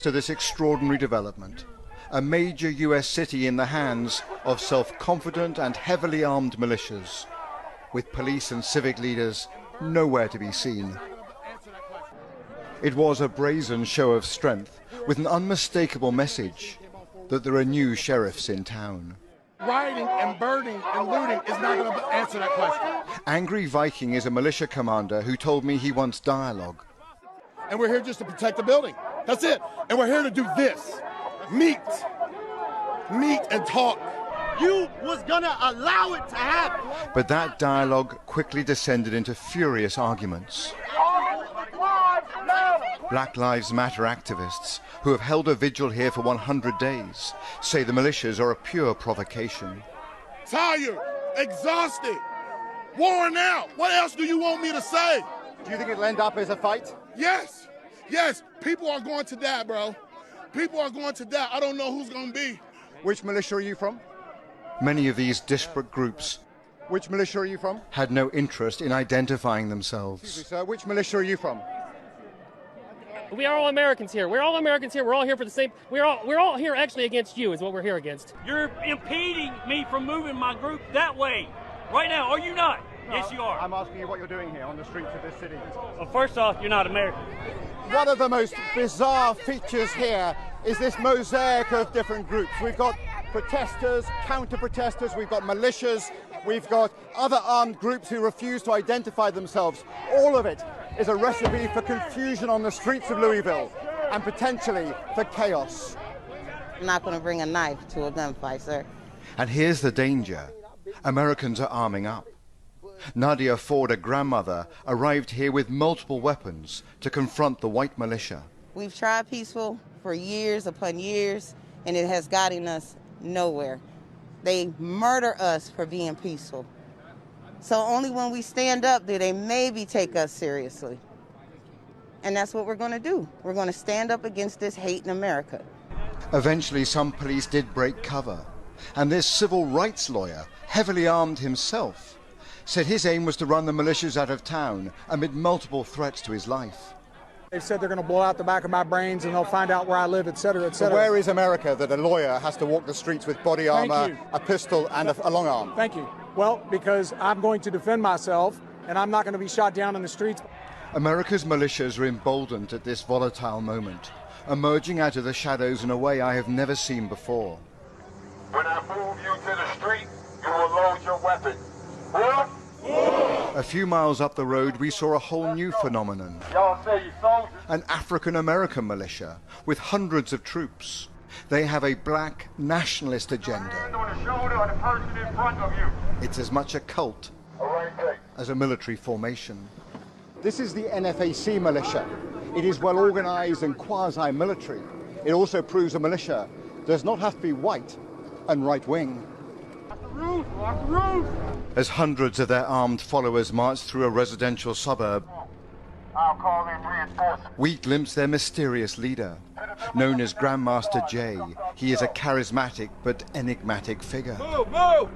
To this extraordinary development, a major US city in the hands of self-confident and heavily armed militias, with police and civic leaders nowhere to be seen. It was a brazen show of strength with an unmistakable message that there are new sheriffs in town. Rioting and burning and looting is not going to answer that question. Angry Viking is a militia commander who told me he wants dialogue. And we're here just to protect the building. That's it. And we're here to do this. Meet and talk. You was gonna allow it to happen. But that dialogue quickly descended into furious arguments. Black Lives Matter activists, who have held a vigil here for 100 days, say the militias are a pure provocation. Tired, exhausted, worn out. What else do you want me to say? Do you think it'll end up as a fight? Yes. Yes, people are going to die, bro. People are going to die. I don't know who's going to be. Which militia are you from? Many of these disparate groups Which militia are you from? had no interest in identifying Excuse me, themselves. sir. Which militia are you from? We are all Americans here. We're all Americans here. We're all here for the same. We're all here actually against you is what we're here against. You're impeding me from moving my group that way right now, are you not? Yes, you are. I'm asking you what you're doing here on the streets of this city. Well, first off, you're not American. One of the most bizarre features here is this mosaic of different groups. We've got protesters, counter-protesters, we've got militias, we've got other armed groups who refuse to identify themselves. All of it is a recipe for confusion on the streets of Louisville and potentially for chaos. I'm not going to bring a knife to a gunfight, sir. And here's the danger. Americans are arming up. Nadia Ford, a grandmother, arrived here with multiple weapons to confront the white militia. We've tried peaceful for years upon years, and it has gotten us nowhere. They murder us for being peaceful. So only when we stand up do they maybe take us seriously. And that's what we're going to do. We're going to stand up against this hate in America. Eventually, some police did break cover, and this civil rights lawyer, heavily armed himself, said his aim was to run the militias out of town amid multiple threats to his life. They've said they're going to blow out the back of my brains and they'll find out where I live, et cetera, et So cetera. where is America that a lawyer has to walk the streets with body armor, a pistol and a long arm? Thank you. Well, because I'm going to defend myself and I'm not going to be shot down in the streets. America's militias are emboldened at this volatile moment, emerging out of the shadows in a way I have never seen before. When I move you to the street, you will load your weapon. A few miles up the road, we saw a whole new phenomenon. Y'all say you soldiers? An African-American militia with hundreds of troops. They have a black nationalist agenda. Hand on the shoulder of the person in front of you. It's as much a cult All right, take. as a military formation. This is the NFAC militia. It is well organized and quasi-military. It also proves a militia does not have to be white and right-wing. Lock the roof. As hundreds of their armed followers marched through a residential suburb, I'll call in reinforcements. we glimpsed their mysterious leader. Known as Grandmaster Jay, he is a charismatic but enigmatic figure. Move!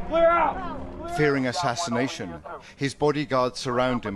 Clear out! Fearing assassination, his bodyguards surround him